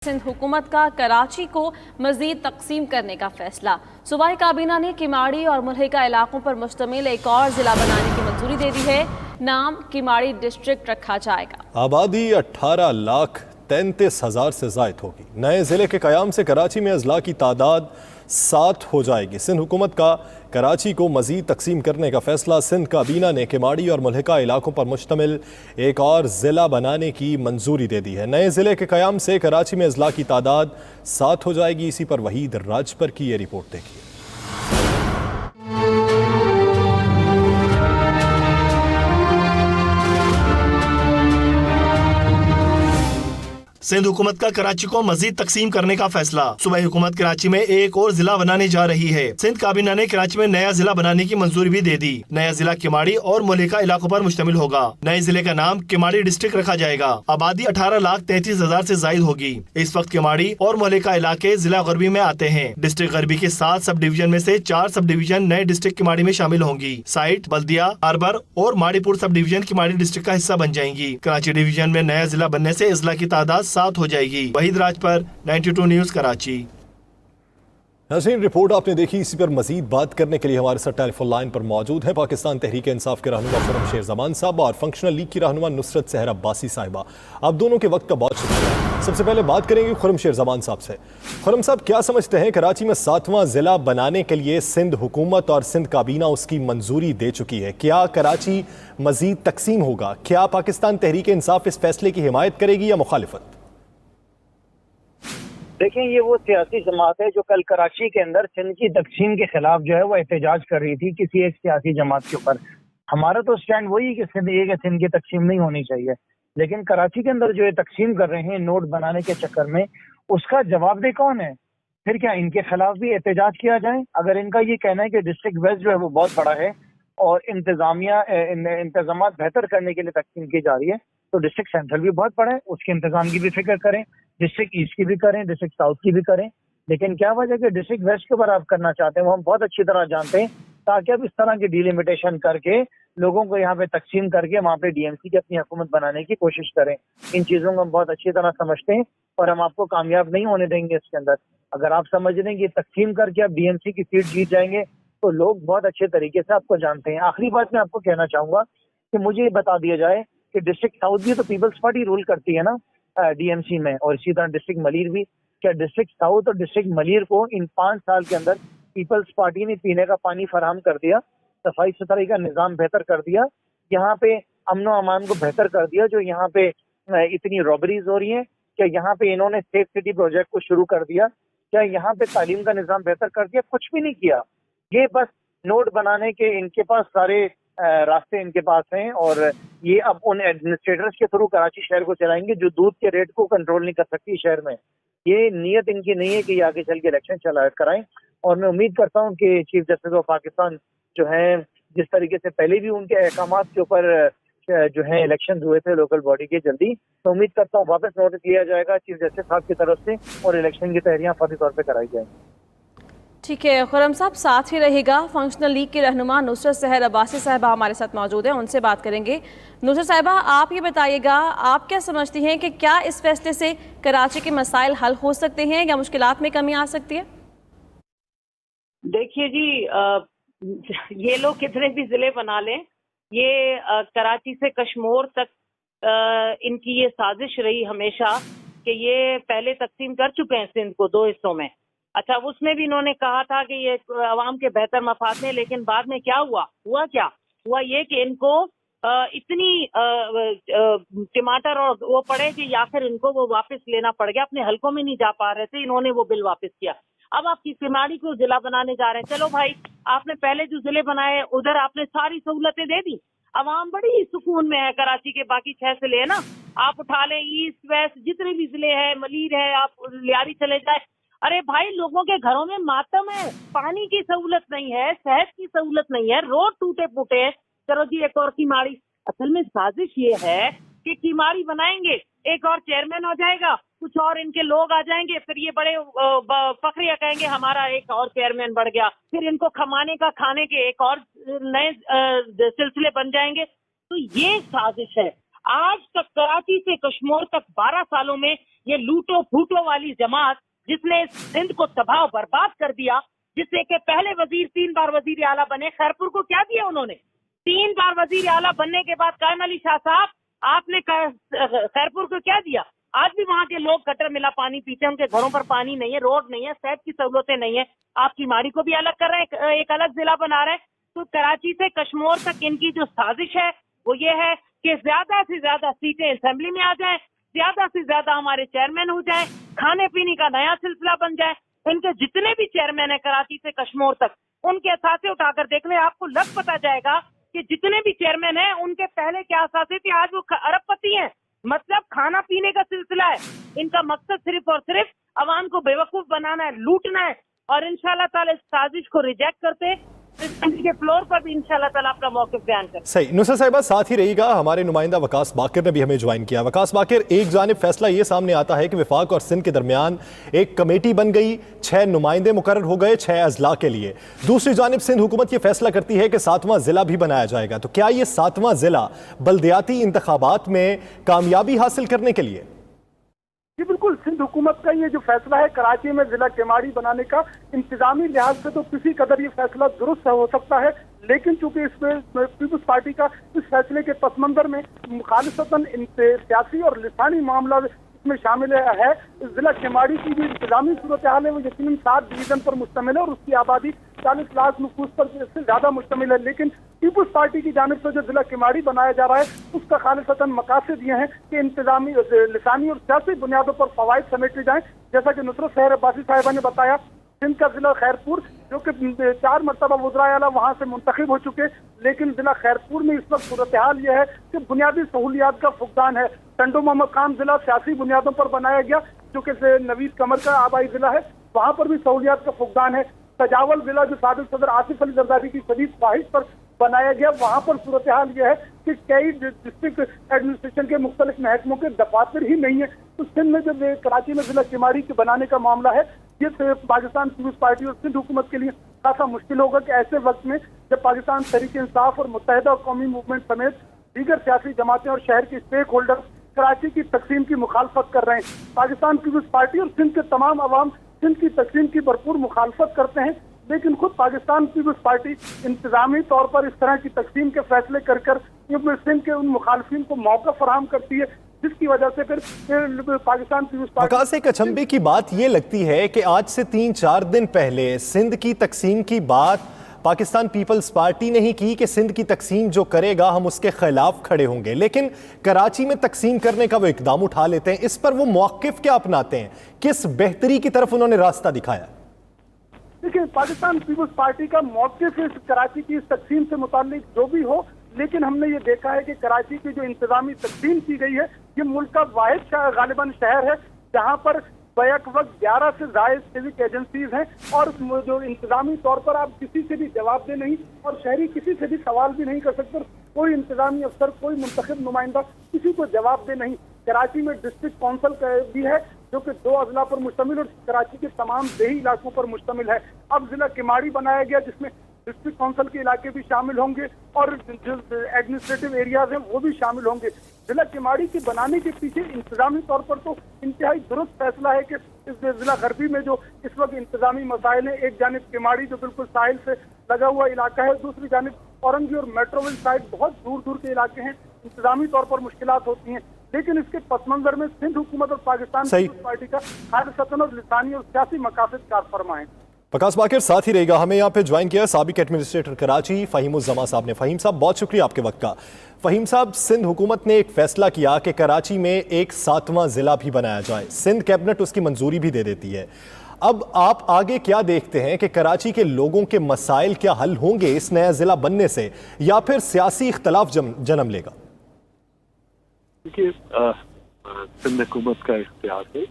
सिंध हुकूमत का कराची को मजीद तकसीम करने का फैसला। सूबाई काबीना ने किमाड़ी और मुल्हिका इलाकों पर मुश्तमिल एक और जिला बनाने की मंजूरी दे दी है। नाम किमाड़ी डिस्ट्रिक्ट रखा जाएगा। आबादी 18,33,000 से जायद होगी। नए जिले के कयाम से कराची में अजला की तादाद 7 हो जाएगी। सिंध हुकूमत का कराची को मजीद तकसीम करने का फैसला। सिंध काबीना ने किमाड़ी और मुल्हिका इलाकों पर मुश्तमिल एक और ज़िला बनाने की मंजूरी दे दी है। नए ज़िले के क़याम से कराची में अजला की तादाद 7 हो जाएगी। इसी पर वहीद राजपर की ये रिपोर्ट देखिए। सिंध हुकूमत का कराची को मजीद तकसीम करने का फैसला। सूबाई हुकूमत कराची में एक और जिला बनाने जा रही है। सिंध काबीना ने कराची में नया जिला बनाने की मंजूरी भी दे दी। नया जिला किमाड़ी और मुल्हिका इलाकों पर मुश्तमिल होगा। नए जिले का नाम किमाड़ी डिस्ट्रिक्ट रखा जाएगा। आबादी 18,33,000 से जायद होगी। इस वक्त किमाड़ी और मुल्हिका इलाके जिला गरबी में आते हैं। डिस्ट्रिक्ट गरबी के 7 सब डिवीजन में से 4 सब डिवीजन नए डिस्ट्रिक्ट किमाड़ी में शामिल होंगी। साइट, बल्दिया, हार्बर और Maripur sub division Kimadi district का हिस्सा बन जाएंगी। कराची डिवीजन में नया जिला बनने से अजला की तादाद 7 हो जाएगी। वहीद राजपर, 92 न्यूज़, कराची। नाज़रीन, रिपोर्ट आपने देखी। इसी पर मजीद बात करने के लिए हमारे साथ टेलीफोन लाइन पर मौजूद है पाकिस्तान तहरीक इंसाफ के रहनुमा खुर्रमशेर ज़मान साहब और फंक्शनल लीग की रहनुमा नुसरत सहर अब्बासी साहिबा। आप दोनों के वक्त का बहुत शुक्रिया। सबसे पहले बात करेंगे खुर्रमशेर ज़मान साहब से। खुर्रम साहब, क्या समझते हैं, कराची में 7वां ज़िला बनाने के लिए सिंध हुकूमत और सिंध काबीना उसकी मंजूरी दे चुकी है। क्या कराची मजीद तकसीम होगा? क्या पाकिस्तान तहरीक इंसाफ इस फैसले की हिमायत करेगी या मुखालिफत? देखें, ये वो सियासी जमात है जो कल कराची के अंदर सिंध की तकसीम के खिलाफ जो है वो एहतजाज कर रही थी किसी एक सियासी जमात के ऊपर। हमारा तो स्टैंड वही है कि सिंध की तकसीम नहीं होनी चाहिए, लेकिन कराची के अंदर जो है तकसीम कर रहे हैं नोट बनाने के चक्कर में, उसका जवाबदेह कौन है? फिर क्या इनके खिलाफ भी एहतजाज किया जाए? अगर इनका ये कहना है कि डिस्ट्रिक्ट वेस्ट जो है वो बहुत बड़ा है और इंतजाम बेहतर करने के लिए तकसीम की जा रही है, तो डिस्ट्रिक्ट सेंट्रल भी बहुत बड़ा है, उसके इंतजाम की भी फिक्र करें। डिस्ट्रिक्ट ईस्ट की भी करें, डिस्ट्रिक्ट साउथ की भी करें। लेकिन क्या वजह कि डिस्ट्रिक्ट वेस्ट के ऊपर आप करना चाहते हैं, वो हम बहुत अच्छी तरह जानते हैं, ताकि आप इस तरह की डिलिमिटेशन करके लोगों को यहाँ पे तकसीम करके वहाँ पे डीएमसी की अपनी हुकूमत बनाने की कोशिश करें। इन चीजों को हम बहुत अच्छी तरह समझते हैं और हम आपको कामयाब नहीं होने देंगे इसके अंदर। अगर आप समझ रहे हैं कि तकसीम करके आप डीएमसी की सीट जीत जाएंगे, तो लोग बहुत अच्छे तरीके से आपको जानते हैं। आखिरी बात मैं आपको कहना चाहूंगा कि मुझे ये बता दिया जाए कि डिस्ट्रिक्ट साउथ भी तो पीपल्स पार्टी रूल करती है ना डीएमसी में, और इसी तरह डिस्ट्रिक्ट मलीर भी। क्या डिस्ट्रिक्ट साउथ और डिस्ट्रिक्ट मलीर को इन 5 साल के अंदर पीपल्स पार्टी ने पीने का पानी फराहम कर दिया, सफाई सुथराई का निजाम बेहतर कर दिया, यहाँ पे अमनो अमान को बेहतर कर दिया? जो यहाँ पे इतनी रॉबरीज हो रही हैं, क्या यहाँ पे इन्होंने सेफ सिटी प्रोजेक्ट को शुरू कर दिया? क्या यहाँ पे तालीम का निजाम बेहतर कर दिया? कुछ भी नहीं किया। ये बस नोट बनाने के इनके पास सारे रास्ते इनके पास हैं, और ये अब उन एडमिनिस्ट्रेटर्स के थ्रू कराची शहर को चलाएंगे जो दूध के रेट को कंट्रोल नहीं कर सकती शहर में। ये नीयत इनकी नहीं है कि ये आगे चल के इलेक्शन कराएं। और मैं उम्मीद करता हूं कि चीफ जस्टिस ऑफ पाकिस्तान जो है, जिस तरीके से पहले भी उनके अहकामात के ऊपर जो है इलेक्शन हुए थे लोकल बॉडी के जल्दी, तो उम्मीद करता हूँ वापस नोटिस लिया जाएगा चीफ जस्टिस साहब की तरफ से और इलेक्शन की तैयारियां फौरी तौर पर कराई जाएंगी। ठीक है खुर्रम साहब, साथ ही रहेगा फंक्शनल लीग की रहनुमा नुसरत सहर अब्बासी साहिबा हमारे साथ मौजूद है, उनसे बात करेंगे। नुसरत साहिबा, आप ये बताइएगा, आप क्या समझती हैं कि क्या इस फैसले से कराची के मसाइल हल हो सकते हैं या मुश्किलात में कमी आ सकती है? देखिए जी, ये लोग कितने भी जिले बना लें, ये कराची से कश्मीर तक इनकी ये साजिश रही हमेशा कि ये पहले तकसीम कर चुके हैं सिंध को 2 हिस्सों में। अच्छा, उसमें भी इन्होंने कहा था कि ये अवाम के बेहतर मफाद में, लेकिन बाद में क्या हुआ क्या हुआ ये कि इनको इतनी टमाटर और वो पड़े कि आखिर इनको वो वापस लेना पड़ गया। अपने हलकों में नहीं जा पा रहे थे, इन्होंने वो बिल वापस किया। अब आप किमाड़ी को जिला बनाने जा रहे हैं। चलो भाई, आपने पहले जो जिले बनाए उधर आपने सारी सहूलतें दे दी, अवाम बड़ी सुकून में है। कराची के बाकी 6 जिले है ना, आप उठा लें, ईस्ट वेस्ट जितने भी जिले हैं, मलीर है, आप लियारी चले जाए। अरे भाई, लोगों के घरों में मातम है, पानी की सहूलत नहीं है, सेहत की सहूलत नहीं है, रोड टूटे फूटे हैं। चलो जी, एक और किमाड़ी। असल में साजिश ये है कि किमाड़ी बनाएंगे, एक और चेयरमैन हो जाएगा, कुछ और इनके लोग आ जाएंगे, फिर ये बड़े फखरिया कहेंगे हमारा एक और चेयरमैन बढ़ गया, फिर इनको खमाने का खाने के एक और नए सिलसिले बन जाएंगे। तो ये साजिश है। आज तक कराची से कश्मीर तक 12 सालों में ये लूटो फूटो वाली जमात जिसने सिंध को तबाह बर्बाद कर दिया, जिससे कि पहले वजीर 3 बार वजीर आला बने, खैरपुर को क्या दिया उन्होंने? 3 बार वजीर आला बनने के बाद कायम अली शाह साहब आपने खैरपुर को क्या दिया? आज भी वहाँ के लोग कटर मिला पानी पीते हैं, उनके घरों पर पानी नहीं है, रोड नहीं है, सेहत की सहूलतें नहीं है। आप किमाड़ी को भी अलग कर रहे हैं, एक अलग जिला बना रहे हैं। तो कराची से कश्मीर तक इनकी जो साजिश है वो ये है कि ज्यादा से ज्यादा सीटें असेंबली में आ जाएं, ज्यादा से ज्यादा हमारे चेयरमैन हो जाएं, खाने पीने का नया सिलसिला बन जाए। इनके जितने भी चेयरमैन है कराची से कश्मीर तक, उनके असासे उठाकर देख लें, आपको लग पता जाएगा कि जितने भी चेयरमैन हैं उनके पहले क्या असासे थे, आज वो अरबपति हैं। मतलब खाना पीने का सिलसिला है इनका, मकसद सिर्फ और सिर्फ अवाम को बेवकूफ बनाना है, लूटना है। और इंशाल्लाह ताला इस साजिश को रिजेक्ट करते के फ्लोर पर भी इंशाल्लाह ताला अपना मौक़िफ़ बयान करते। सही। नुसरत साहिबा साथ ही रहिएगा, हमारे नुमाइंदा वकास बाकर ने भी हमें ज्वाइन किया। वकास बाकर, एक जानिब फैसला ये सामने आता है कि वफाक और सिंध के दरमियान एक कमेटी बन गई, 6 नुमाइंदे मुकर्रर हो गए 6 अजला के लिए। दूसरी जानिब सिंध हुकूमत ये फैसला करती है कि 7वां जिला भी बनाया जाएगा। तो क्या ये 7वां जिला बल्दियाती इंतखाबात में कामयाबी हासिल करने के लिए? जी बिल्कुल, सिंध हुकूमत का ये जो फैसला है कराची में जिला केमाड़ी बनाने का, इंतजामी लिहाज से तो किसी कदर ये फैसला दुरुस्त हो सकता है, लेकिन चूंकि इसमें पीपल्स पार्टी का इस फैसले के पस मंजर में मुखालिफतन सियासी और लिसानी मामला इसमें शामिल है। जिला केमाड़ी की जो इंतजामी सूरत हाल है वो यकीनन 7 डिवीजन पर मुश्तमिल है और उसकी आबादी 40 लाख नफूस पर से ज्यादा मुश्तमिल है। लेकिन पीपल्स पार्टी की जानिब से जो जिला केमाड़ी बनाया जा रहा है उसका खालिसतन मकासद ये है कि इंतजामी लिसानी और सियासी बुनियादों पर फवाइद समेटे जाएं। जैसा कि नुसरत सहर अब्बासी साहिबा ने बताया, सिंध का जिला खैरपुर जो कि 4 मरतबा वज़राए आला वहाँ से मुंतखब हो चुके, लेकिन जिला खैरपुर में इस वक्त सूरत हाल यह है कि बुनियादी सहूलियात का फुकदान है। टंडो मोहम्मद खान जिला सियासी बुनियादों पर बनाया गया जो कि नवीद कमर का आबाई जिला है, वहाँ पर भी सहूलियात का फुकदान है। सजावल जिला जो साबिक सदर आसिफ अली जरदारी की शदीद ख्वाहिश पर बनाया गया, वहाँ पर सूरत हाल यह है कि कई डिस्ट्रिक्ट एडमिनिस्ट्रेशन के मुख्तलिफ महकमों के दफातर ही नहीं है। तो सिंध में जब कराची में जिला केमाड़ी के बनाने का मामला है, ये पाकिस्तान पीपल्स पार्टी और सिंध हुकूमत के लिए खासा मुश्किल होगा कि ऐसे वक्त में जब पाकिस्तान तहरीक इंसाफ और मुत्तहिदा कौमी मूवमेंट समेत दीगर सियासी जमातें और शहर के स्टेक होल्डर कराची की तकसीम की मुखालफत कर रहे हैं। पाकिस्तान पीपल्स पार्टी और सिंध के तमाम अवाम सिंध की तकसीम की भरपूर मुखालफत करते हैं, लेकिन खुद पाकिस्तान पीपल्स पार्टी इंतजामी तौर पर इस तरह की तकसीम के फैसले कर सिंध के उन मुखालफिन को मौका फराहम करती है, जिसकी वजह से फिर पाकिस्तान पीपल्स पार्टी। एक अचंभे की बात ये लगती है कि आज से 3-4 दिन पहले सिंध की तकसीम की बात पाकिस्तान पीपल्स पार्टी ने ही की कि सिंध की तकसीम जो करेगा हम उसके खिलाफ खड़े होंगे, लेकिन कराची में तकसीम करने का वो इकदाम उठा लेते हैं। इस पर वो मौक़िफ़ क्या अपनाते हैं, किस बेहतरी की तरफ उन्होंने रास्ता दिखाया? देखिए, पाकिस्तान पीपल्स पार्टी का मौक़िफ़ इस कराची की इस तकसीम से मुताल्लिक जो भी हो, लेकिन हमने ये देखा है कि कराची की जो इंतजामी तकसीम की गई है, ये मुल्क का वाहिद गालिबन शहर है जहाँ पर बैक वक्त 11 से ज़ायद सिविक एजेंसीज हैं और जो इंतजामी तौर पर आप किसी से भी जवाब दे नहीं और शहरी किसी से भी सवाल भी नहीं कर सकते। कोई इंतजामी अफसर, कोई मुंतखब नुमाइंदा किसी को जवाब दे नहीं। कराची में डिस्ट्रिक्ट काउंसिल भी है जो कि 2 अजला पर मुश्तमिल और कराची के तमाम देही इलाकों पर मुश्तमिल है। अब जिला केमाड़ी बनाया गया जिसमें डिस्ट्रिक्ट काउंसिल के इलाके भी शामिल होंगे और जो एडमिनिस्ट्रेटिव एरियाज हैं वो भी शामिल होंगे। जिला केमाड़ी के बनाने के पीछे इंतजामी तौर पर तो इंतहाई दुरुस्त फैसला है कि इस जिला गरबी में जो इस वक्त इंतजामी मसाइल हैं, एक जानिब केमाड़ी जो बिल्कुल साहिल से लगा हुआ इलाका है, दूसरी जानिब औरंगी और मेट्रोविल साइड बहुत दूर दूर के इलाके हैं, इंतजामी तौर पर मुश्किलात होती हैं। लेकिन इसके पस मंजर में सिंध हुकूमत और पाकिस्तान पीपल्स पार्टी का खालिसतन और लिसानी और सियासी मकासद कार फरमा है। वकास बाकर साथ ही रहेगा, हमें यहाँ पे ज्वाइन किया साबिक एडमिनिस्ट्रेटर कराची फ़हीमुज़्ज़मा साहब ने। फ़हीम साहब, बहुत शुक्रिया आपके वक्त का। फ़हीम साहब, सिंध हुकूमत ने एक फ़ैसला किया कि कराची में एक 7वां ज़िला भी बनाया जाए, सिंध कैबिनेट उसकी मंजूरी भी दे देती है। अब आप आगे क्या देखते हैं कि कराची के लोगों के मसाइल क्या हल होंगे इस नया ज़िला बनने से, या फिर सियासी इख्तलाफ जन्म लेगा? देखिए, सिंध हुकूमत का इख्तियार है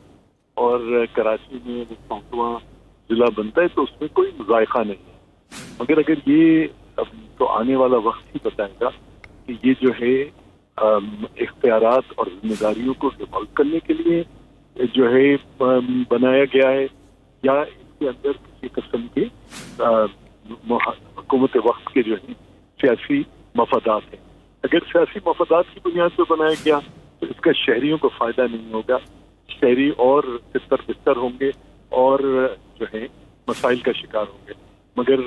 और कराची में 7वां जिला बनता है तो उसमें कोई मुज़ायक़ा नहीं है, मगर अगर ये तो आने वाला वक्त ही बताएगा कि ये जो है इख्तियारात और जिम्मेदारियों को डिवॉल्व करने के लिए जो है बनाया गया है या इसके अंदर किसी किस्म के हुकूमत वक्त के जो है सियासी मफादात हैं। अगर सियासी मफादात की बुनियाद पर बनाया गया तो इसका शहरियों को फ़ायदा नहीं होगा, شہری اور ستر بستر ہوں گے اور جو ہے مسائل کا شکار ہوں گے. مگر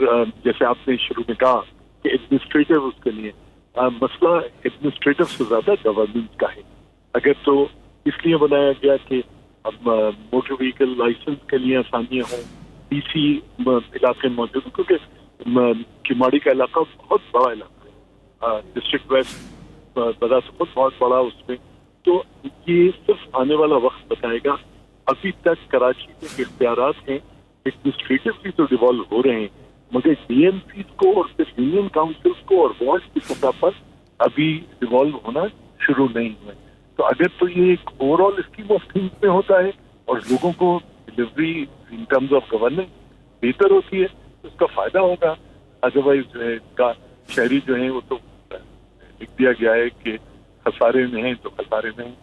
جیسے آپ نے شروع میں کہا کہ ایڈمنسٹریٹو اس کے لیے مسئلہ ایڈمنسٹریٹو سے زیادہ گورننس کا ہے. اگر تو اس لیے بنایا گیا کہ اب موٹر وہیکل لائسنس کے لیے آسانیاں ہوں, ڈی سی علاقے موجود ہیں, کیونکہ کماڑی کا علاقہ بہت بڑا علاقہ ہے, ڈسٹرکٹ ویسٹ بہت بڑا اس میں, تو یہ صرف آنے والا وقت بتائے گا. ابھی تک کراچی میں اختیارات ہیں ایڈمنسٹریٹو تو ڈیوالو ہو رہے ہیں, مگر ڈی ایم سیز کو اور پھر یونین کاؤنسلس کو اور وارڈ کی سطح پر ابھی ڈیوالو ہونا شروع نہیں ہوئے. تو اگر تو یہ ایک over all scheme of things میں ہوتا ہے اور لوگوں کو delivery in terms of governance بہتر ہوتی ہے تو اس کا فائدہ ہوگا. ادروائز جو ہے شہری جو ہیں وہ تو لکھ دیا گیا ہے کہ خسارے میں ہیں تو خسارے میں ہیں.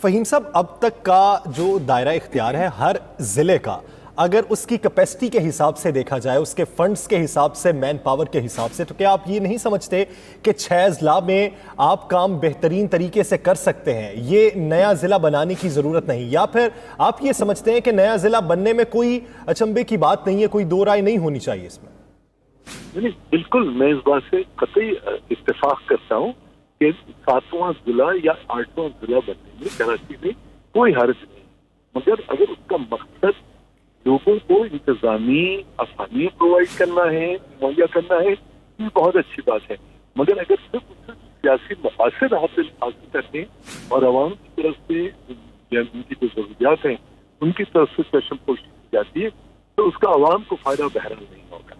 فہیم صاحب, اب تک کا جو دائرہ اختیار ہے ہر ضلع کا, اگر اس کی کیپیسٹی کے حساب سے دیکھا جائے, اس کے فنڈز کے حساب سے, مین پاور کے حساب سے, تو کیا آپ یہ نہیں سمجھتے کہ 6 اضلاع میں آپ کام بہترین طریقے سے کر سکتے ہیں؟ یہ نیا ضلع بنانے کی ضرورت نہیں, یا پھر آپ یہ سمجھتے ہیں کہ نیا ضلع بننے میں کوئی اچنبے کی بات نہیں ہے, کوئی دو رائے نہیں ہونی چاہیے اس میں؟ بالکل, میں اس بات سے قطعی اتفاق کرتا ہوں کہ 7واں ضلع یا 8واں ضلع بننے میں کراچی میں کوئی حرج نہیں, مگر اگر اس کا مقصد لوگوں کو انتظامی آسانیاں پرووائڈ کرنا ہے, مہیا کرنا ہے, یہ بہت اچھی بات ہے. مگر اگر صرف اس سے سیاسی مقاصد حاصل کرنے اور عوام کی طرف سے ان کی جو ضروریات ہیں ان کی طرف سے چشم پوشی کی جاتی ہے تو اس کا عوام کو فائدہ بہرحال نہیں ہوگا.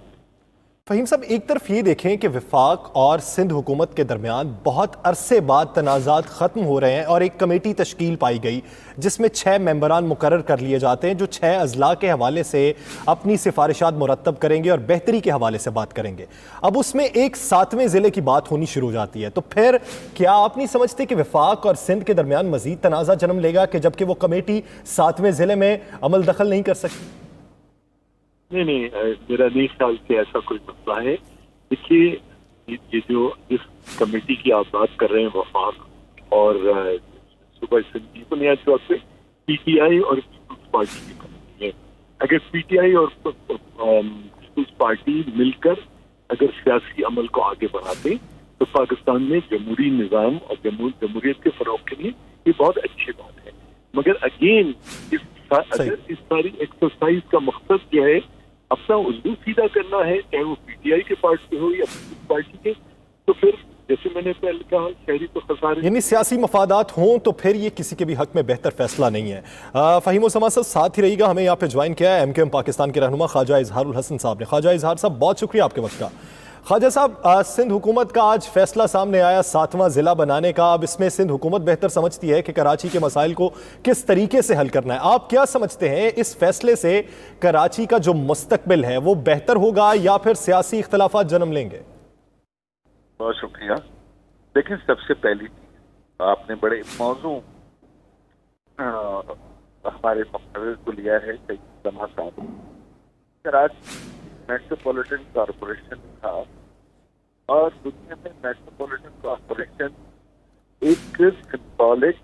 فہیم صاحب, ایک طرف یہ دیکھیں کہ وفاق اور سندھ حکومت کے درمیان بہت عرصے بعد تنازعات ختم ہو رہے ہیں اور ایک کمیٹی تشکیل پائی گئی جس میں 6 ممبران مقرر کر لیے جاتے ہیں جو 6 اضلاع کے حوالے سے اپنی سفارشات مرتب کریں گے اور بہتری کے حوالے سے بات کریں گے. اب اس میں ایک 7ویں ضلع کی بات ہونی شروع ہو جاتی ہے, تو پھر کیا آپ نہیں سمجھتے کہ وفاق اور سندھ کے درمیان مزید تنازع جنم لے گا کہ جبکہ وہ کمیٹی 7ویں ضلع میں عمل دخل نہیں کر سکتی؟ نہیں, میرا نہیں خیال کہ ایسا کوئی مسئلہ ہے. دیکھیے, یہ جو اس کمیٹی کی آپ بات کر رہے ہیں وفاق اور صوبہ سندھ کی, بنیادی طور پہ پی ٹی آئی اور پیپلز پارٹی کی کمیٹی ہے. اگر پی ٹی آئی اور پیپلز پارٹی مل کر اگر سیاسی عمل کو آگے بڑھاتے تو پاکستان میں جمہوری نظام اور جمہوریت کے فروغ کے لیے یہ بہت اچھی بات ہے. مگر اگین اگر اس ساری ایکسرسائز کا مقصد جو ہے اپنا الگو سیدھا کرنا ہے, چاہے وہ پی ٹی آئی کے پارٹی ہو یا پیپلز پارٹی کے, تو پھر جیسے میں نے پہلے کہا شہری تو خسارے, یعنی سیاسی مفادات ہوں تو پھر یہ کسی کے بھی حق میں بہتر فیصلہ نہیں ہے. فہیم الزمان صاحب ساتھ ہی رہی گا, ہمیں یہاں پہ جوائن کیا ہے MKM پاکستان کے رہنما خواجہ اظہار الحسن صاحب نے. خواجہ اظہار صاحب, بہت شکریہ آپ کے وقت کا. خواجہ صاحب, سندھ حکومت کا آج فیصلہ سامنے آیا 7واں ضلع بنانے کا. اب اس میں سندھ حکومت بہتر سمجھتی ہے کہ کراچی کے مسائل کو کس طریقے سے حل کرنا ہے. آپ کیا سمجھتے ہیں اس فیصلے سے کراچی کا جو مستقبل ہے وہ بہتر ہوگا یا پھر سیاسی اختلافات جنم لیں گے؟ بہت شکریہ. لیکن سب سے پہلی آپ نے بڑے موضوع ہمارے مقرر کو لیا ہے صاحب. کراچی میٹروپولیٹن کارپوریشن تھا اور دنیا میں میٹروپولیٹن کارپوریشن ایک سمبولک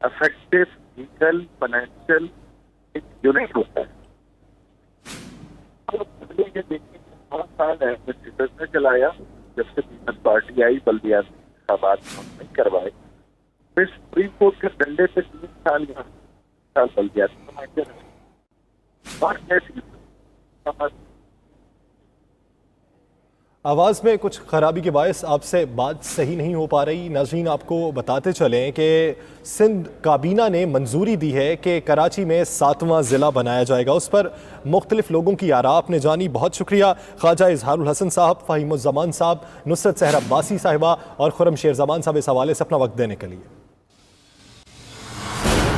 افیکٹو لیگل فائنینشیل ایک یونٹ ہوتا ہے. پہلے یہ دیکھیں 5 سال ایڈمنسٹریٹر نے چلایا, جب سے پیپلز پارٹی آئی بلدیاتی انتخابات نہیں کروائے, پھر سپریم کورٹ کے ڈنڈے پہ 3 سال بلدیاتی نمائندے رہے. اور کیسی آواز میں کچھ خرابی کے باعث آپ سے بات صحیح نہیں ہو پا رہی. ناظرین, آپ کو بتاتے چلیں کہ سندھ کابینہ نے منظوری دی ہے کہ کراچی میں 7واں ضلع بنایا جائے گا. اس پر مختلف لوگوں کی آراء آپ نے جانی. بہت شکریہ خواجہ اظہار الحسن صاحب, فہیم الزمان صاحب, نصرت سحر عباسی صاحبہ اور خرم شیر زمان صاحب اس حوالے سے اپنا وقت دینے کے لیے.